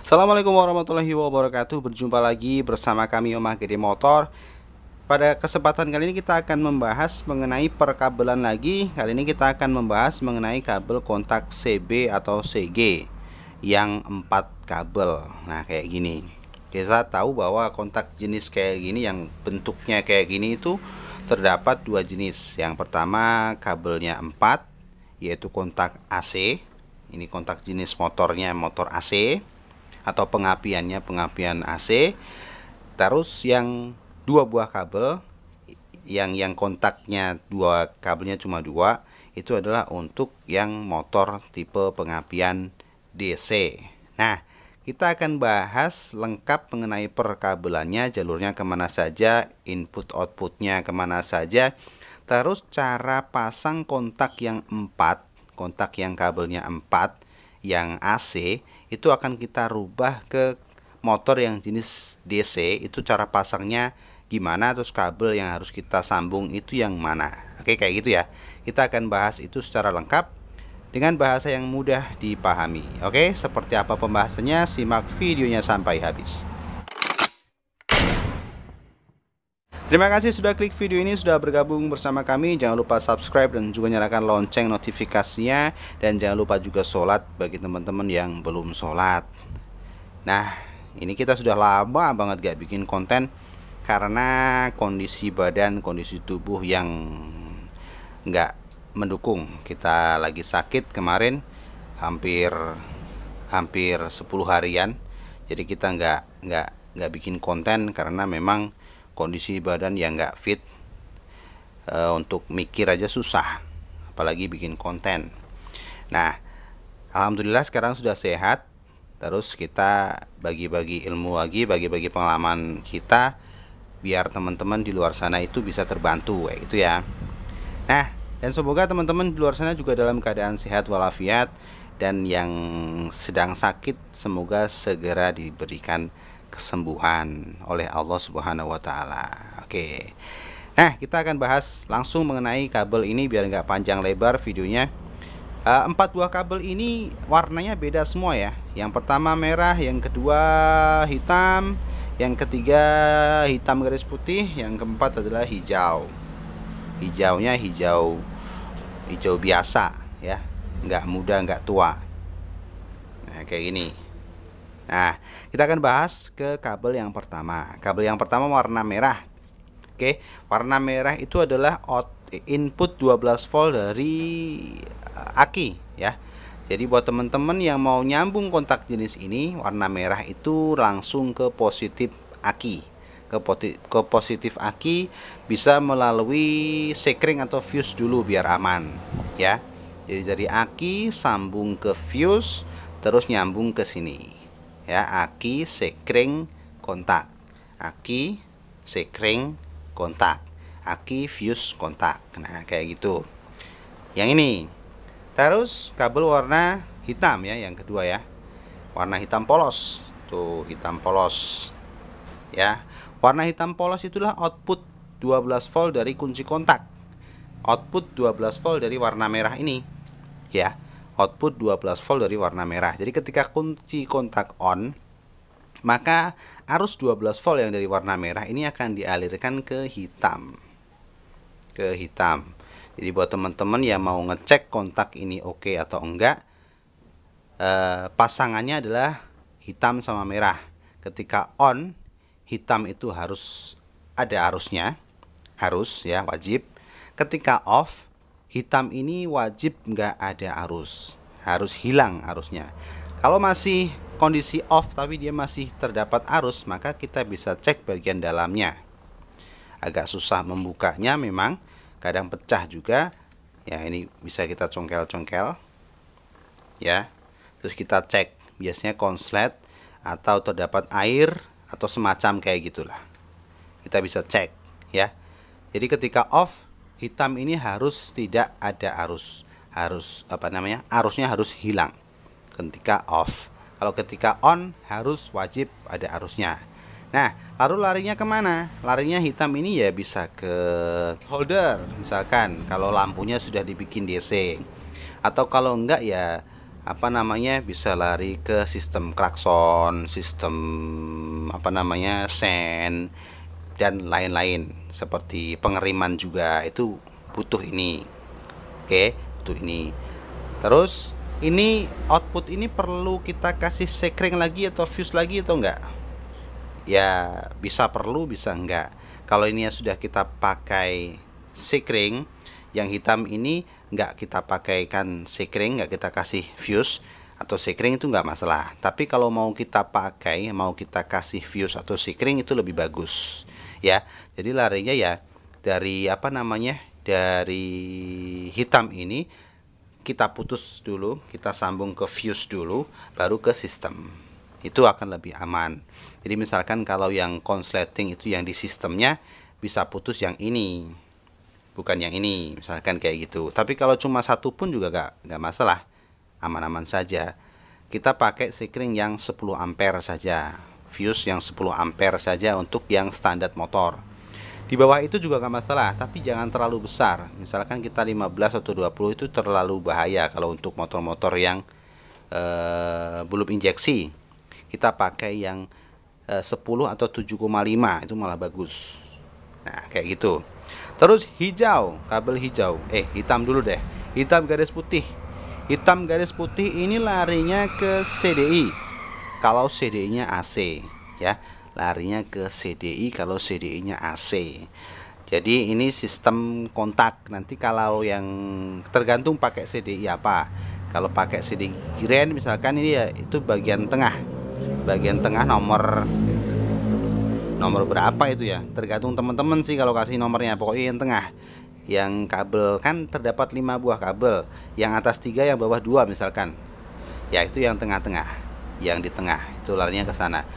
Assalamualaikum warahmatullahi wabarakatuh. Berjumpa lagi bersama kami Omah Gede Motor. Pada kesempatan kali ini kita akan membahas mengenai perkabelan lagi. Kali ini kita akan membahas mengenai kabel kontak CB atau CG yang 4 kabel. Nah, kayak gini. Kita tahu bahwa kontak jenis kayak gini yang bentuknya kayak gini itu terdapat dua jenis. Yang pertama kabelnya 4, yaitu kontak AC. Ini kontak jenis motornya motor AC atau pengapiannya pengapian AC. Terus yang dua buah kabel yang kontaknya dua, kabelnya cuma dua, itu adalah untuk yang motor tipe pengapian DC. Nah, kita akan bahas lengkap mengenai perkabelannya, jalurnya kemana saja, input outputnya kemana saja, terus cara pasang kontak yang 4, kontak yang kabelnya 4 yang AC itu akan kita rubah ke motor yang jenis DC. Itu cara pasangnya gimana, terus kabel yang harus kita sambung itu yang mana. Oke, kayak gitu ya. Kita akan bahas itu secara lengkap dengan bahasa yang mudah dipahami. Oke, seperti apa pembahasannya? Simak videonya sampai habis. Terima kasih sudah klik video ini, sudah bergabung bersama kami. Jangan lupa subscribe dan juga nyalakan lonceng notifikasinya. Dan jangan lupa juga sholat bagi teman-teman yang belum sholat. Nah, ini kita sudah lama banget gak bikin konten karena kondisi badan, kondisi tubuh yang gak mendukung. Kita lagi sakit kemarin hampir 10 harian. Jadi kita nggak bikin konten karena memang kondisi badan yang nggak fit. Untuk mikir aja susah, apalagi bikin konten. Nah, alhamdulillah sekarang sudah sehat. Terus kita bagi-bagi ilmu lagi, bagi-bagi pengalaman kita, biar teman-teman di luar sana itu bisa terbantu kayak gitu ya. Nah, dan semoga teman-teman di luar sana juga dalam keadaan sehat walafiat, dan yang sedang sakit semoga segera diberikan kesembuhan oleh Allah Subhanahu wa taala. Oke. Nah, kita akan bahas langsung mengenai kabel ini biar nggak panjang lebar videonya. 4 buah kabel ini warnanya beda semua ya. Yang pertama merah, yang kedua hitam, yang ketiga hitam garis putih, yang keempat adalah hijau. Hijaunya hijau biasa ya, nggak muda nggak tua. Nah, kayak gini. Nah, kita akan bahas ke kabel yang pertama. Kabel yang pertama warna merah. Oke, warna merah itu adalah input 12 volt dari aki ya. Jadi buat teman-teman yang mau nyambung kontak jenis ini, warna merah itu langsung ke positif aki. Ke positif aki bisa melalui sekring atau fuse dulu biar aman ya. Jadi dari aki sambung ke fuse, terus nyambung ke sini. Ya, aki sekring kontak, aki sekring kontak, aki fuse kontak. Nah, kayak gitu yang ini. Terus kabel warna hitam ya, yang kedua ya, warna hitam polos. Tuh, hitam polos ya. Warna hitam polos itulah output 12 volt dari kunci kontak, output 12 volt dari warna merah ini ya. Output 12 volt dari warna merah. Jadi ketika kunci kontak on, maka arus 12 volt yang dari warna merah ini akan dialirkan ke hitam. Ke hitam. Jadi buat teman-teman yang mau ngecek kontak ini oke atau enggak, pasangannya adalah hitam sama merah. Ketika on, hitam itu harus ada arusnya, harus ya, wajib. Ketika off, hitam ini wajib nggak ada arus, harus hilang arusnya. Kalau masih kondisi off tapi dia masih terdapat arus, maka kita bisa cek bagian dalamnya. Agak susah membukanya memang, kadang pecah juga ya. Ini bisa kita congkel-congkel ya, terus kita cek. Biasanya konslet atau terdapat air atau semacam kayak gitulah, kita bisa cek ya. Jadi ketika off, hitam ini harus tidak ada arus, harus arusnya harus hilang ketika off. Kalau ketika on harus wajib ada arusnya. Nah, lalu larinya kemana? Larinya hitam ini ya bisa ke holder misalkan, kalau lampunya sudah dibikin DC, atau kalau enggak ya apa namanya, bisa lari ke sistem klakson, sistem apa namanya, sen, dan lain-lain. Seperti pengeriman juga itu butuh ini. Oke, butuh ini. Terus ini output ini perlu kita kasih sekring lagi atau fuse lagi atau enggak? Ya bisa perlu, bisa enggak. Kalau ini sudah kita pakai sekring, yang hitam ini enggak kita pakaikan sekring, enggak kita kasih fuse atau sekring, itu enggak masalah. Tapi kalau mau kita pakai, mau kita kasih fuse atau sekring, itu lebih bagus ya. Jadi larinya ya dari apa namanya, dari hitam ini kita putus dulu, kita sambung ke fuse dulu, baru ke sistem. Itu akan lebih aman. Jadi misalkan kalau yang konsleting itu yang di sistemnya, bisa putus yang ini, bukan yang ini, misalkan kayak gitu. Tapi kalau cuma satu pun juga nggak masalah, aman-aman saja. Kita pakai sekring yang 10 ampere saja, fuse yang 10 ampere saja untuk yang standar motor. Di bawah itu juga nggak masalah, tapi jangan terlalu besar. Misalkan kita 15 atau 20 itu terlalu bahaya kalau untuk motor-motor yang belum injeksi. Kita pakai yang 10 atau 7,5 itu malah bagus. Nah, kayak gitu. Terus hijau, kabel hijau. Hitam dulu deh. Hitam garis putih. Hitam garis putih ini larinya ke CDI. Kalau CDI-nya AC, ya. Larinya ke CDI kalau CDI-nya AC. Jadi ini sistem kontak. Nanti kalau yang tergantung pakai CDI apa. Kalau pakai CDI Grand misalkan, ini ya itu bagian tengah. Bagian tengah nomor berapa itu ya, tergantung teman-teman sih kalau kasih nomornya. Pokoknya yang tengah, yang kabel kan terdapat 5 buah kabel, yang atas 3, yang bawah 2 misalkan ya, itu yang tengah-tengah, yang di tengah itu larinya ke sana.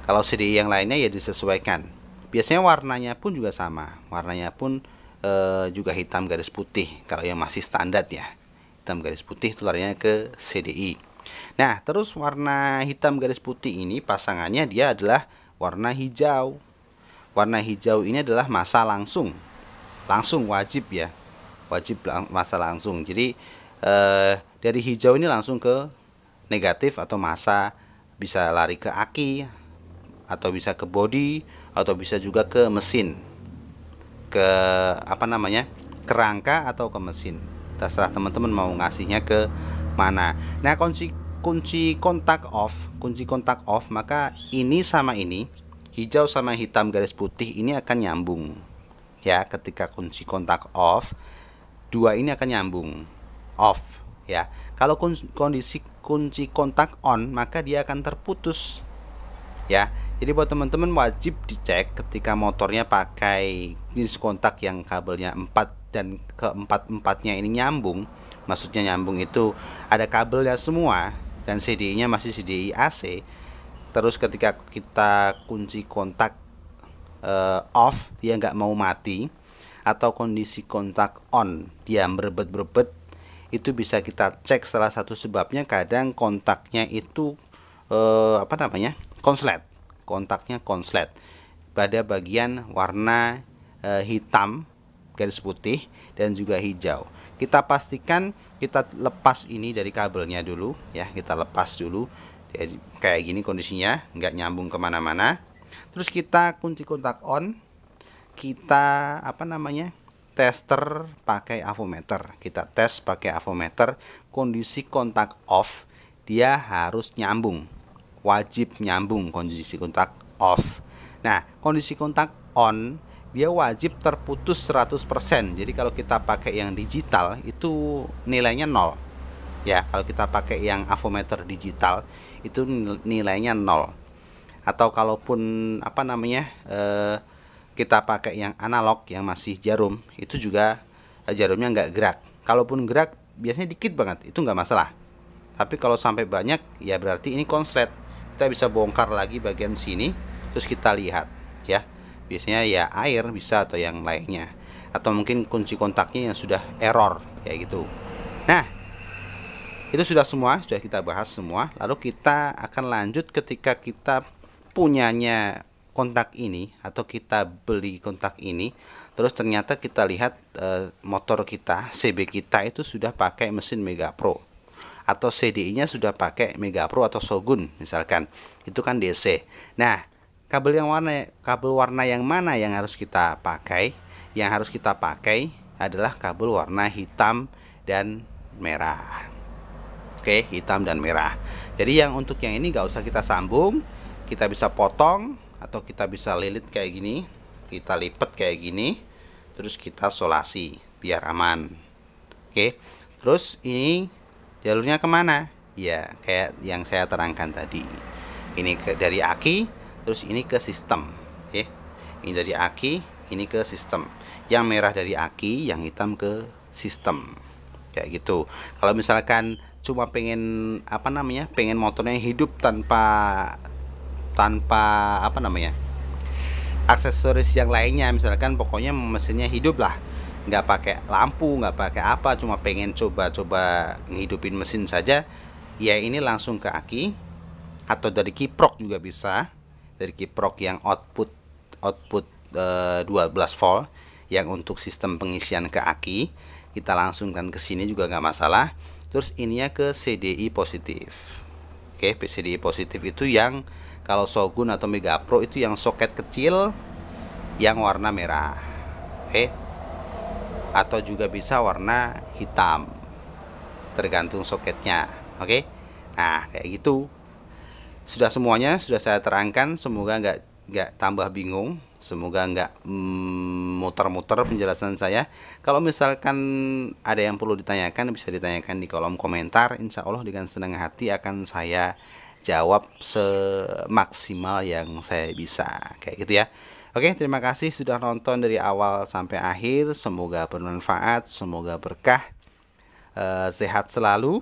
Kalau CDI yang lainnya ya disesuaikan. Biasanya warnanya pun juga sama, warnanya pun juga hitam garis putih. Kalau yang masih standar ya, hitam garis putih itu larinya ke CDI. Nah, terus warna hitam garis putih ini pasangannya dia adalah warna hijau. Warna hijau ini adalah masa langsung. Langsung wajib ya. Wajib masa langsung. Jadi dari hijau ini langsung ke negatif atau masa, bisa lari ke aki atau bisa ke body atau bisa juga ke mesin. Ke apa namanya? Kerangka atau ke mesin. Terserah teman-teman mau ngasihnya ke mana. Nah, kunci kontak off, maka ini sama ini, hijau sama hitam garis putih ini akan nyambung ya. Ketika kunci kontak off, dua ini akan nyambung off ya. Kalau kondisi kunci kontak on, maka dia akan terputus ya. Jadi buat teman-teman wajib dicek ketika motornya pakai jenis kontak yang kabelnya 4 dan keempat-empatnya ini nyambung. Maksudnya nyambung itu ada kabelnya semua dan CDI-nya masih CDI AC. Terus ketika kita kunci kontak off, dia nggak mau mati, atau kondisi kontak on dia berebet-berebet, itu bisa kita cek. Salah satu sebabnya kadang kontaknya itu konslet. Kontaknya konslet pada bagian warna hitam garis putih dan juga hijau. Kita pastikan kita lepas ini dari kabelnya dulu ya, kita lepas dulu. Jadi, kayak gini kondisinya, nggak nyambung kemana-mana. Terus kita kunci kontak on, kita tester pakai avometer. Kita tes pakai avometer. Kondisi kontak off dia harus nyambung, wajib nyambung kondisi kontak off. Nah, kondisi kontak on dia wajib terputus 100%. Jadi kalau kita pakai yang digital itu nilainya 0 ya. Kalau kita pakai yang avometer digital itu nilainya 0. Atau kalaupun kita pakai yang analog yang masih jarum, itu juga jarumnya nggak gerak. Kalaupun gerak biasanya dikit banget, itu nggak masalah. Tapi kalau sampai banyak ya berarti ini konslet. Kita bisa bongkar lagi bagian sini, terus kita lihat ya. Biasanya ya air bisa, atau yang lainnya, atau mungkin kunci kontaknya yang sudah error kayak gitu. Nah, itu sudah semua, sudah kita bahas semua. Lalu kita akan lanjut ketika kita punyanya kontak ini atau kita beli kontak ini, terus ternyata kita lihat motor kita, CB kita itu sudah pakai mesin Mega Pro atau CDI-nya sudah pakai Mega Pro atau Shogun misalkan, itu kan DC. Nah, kabel warna yang mana yang harus kita pakai? Yang harus kita pakai adalah kabel warna hitam dan merah. Oke, hitam dan merah. Jadi yang untuk yang ini nggak usah kita sambung, kita bisa potong atau kita bisa lilit kayak gini, kita lipat kayak gini, terus kita solasi biar aman. Oke, terus ini jalurnya kemana? Ya, kayak yang saya terangkan tadi. Ini dari aki, terus ini ke sistem. Oke, ini dari aki, ini ke sistem. Yang merah dari aki, yang hitam ke sistem. Kayak gitu. Kalau misalkan cuma pengen pengen motornya hidup tanpa aksesoris yang lainnya, misalkan pokoknya mesinnya hidup lah, nggak pakai lampu, nggak pakai apa, cuma pengen coba-coba ngehidupin mesin saja, ya ini langsung ke aki atau dari kiprok juga bisa, dari kiprok yang output 12 volt yang untuk sistem pengisian ke aki, kita langsungkan ke sini juga nggak masalah. Terus ininya ke CDI positif. Oke, CDI positif itu yang kalau Shogun atau Mega Pro itu yang soket kecil yang warna merah. Oke, atau juga bisa warna hitam, tergantung soketnya. Oke, nah kayak gitu. Sudah semuanya sudah saya terangkan, semoga nggak tambah bingung, semoga nggak muter-muter penjelasan saya. Kalau misalkan ada yang perlu ditanyakan, bisa ditanyakan di kolom komentar. Insya Allah dengan senang hati akan saya jawab semaksimal yang saya bisa, kayak gitu ya. Oke, terima kasih sudah nonton dari awal sampai akhir. Semoga bermanfaat, semoga berkah, sehat selalu.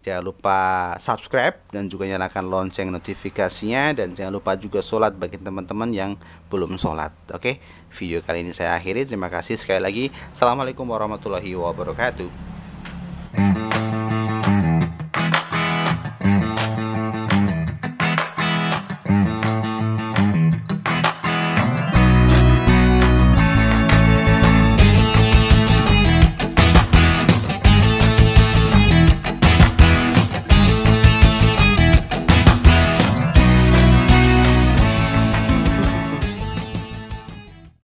Jangan lupa subscribe dan juga nyalakan lonceng notifikasinya, dan jangan lupa juga sholat bagi teman-teman yang belum sholat. Oke, video kali ini saya akhiri. Terima kasih sekali lagi. Assalamualaikum warahmatullahi wabarakatuh.